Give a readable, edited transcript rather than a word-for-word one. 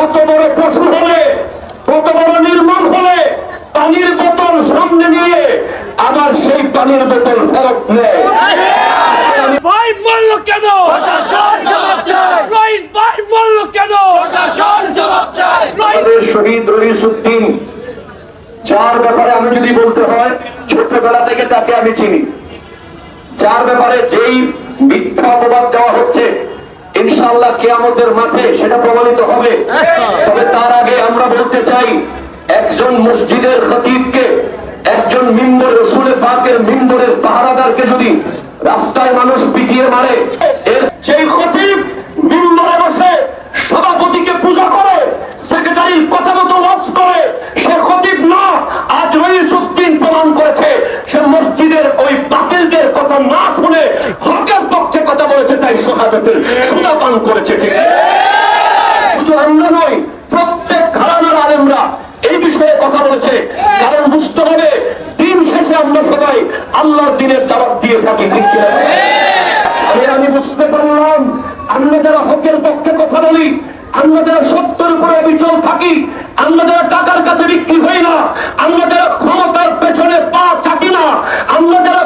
কত বড় পশু হলে, কত বড় নির্মম হলে পানির বোতল সামনে নিয়ে আবার সেই পানির বোতল ফেরত নেয়। ভাই বললো কেন? প্রশাসন জবাব চাই। রইস ভাই বললো কেন? প্রশাসন জবাব চাই। আমাদের শহীদ রইসউদ্দিন, যার ব্যাপারে আমি যদি বলতে হয় ছোটবেলা থেকে তাকে আমি চিনি, যার ব্যাপারে যেই মিথ্যা অপবাদ দেওয়া হচ্ছে ইনশাআল্লাহ কিয়ামতের মাঠে সেটা প্রমাণিত হবে। তবে তার আগে আমরা বলতে চাই, একজন মসজিদের খতিবকে, একজন মিম্বর রসুলের পাকের মিম্বরের পাহারাদারকে যদি রাস্তায় মানুষ পিটিয়ে মারে, এর সেই খতিব মিম্বরে বসে সভাপতিকে পূজা করে, সেক্রেটারির কথা মতো ওয়াজ করে, সে খতিব না। আজ রইসউদ্দিন প্রমাণ করেছে সে মসজিদের ওই বাতিলদের কথা না শুনে হকের পক্ষে কথা বলেছে, তাই শাহাদাতের সুদা পান করেছে। ঠিক শুধু আমরা নই, প্রত্যেক ঘরানার আলেমরা এই বিষয়ে কথা বলেছে। কারণ বুঝতে হবে দিন শেষে আমরা সবাই আল্লাহর দ্বীনের দাওয়াত দিয়ে থাকি। ঠিক কিনা? আমি বুঝতে পারলাম আমরা যারা হকের পক্ষে কথা বলি, আমরা যারা সত্যের উপরে বিচল থাকি, আমরা যারা টাকার কাছে বিক্রি হই না, আমরা যারা ক্ষমতার পেছনে পা চাটি না, আমরা যারা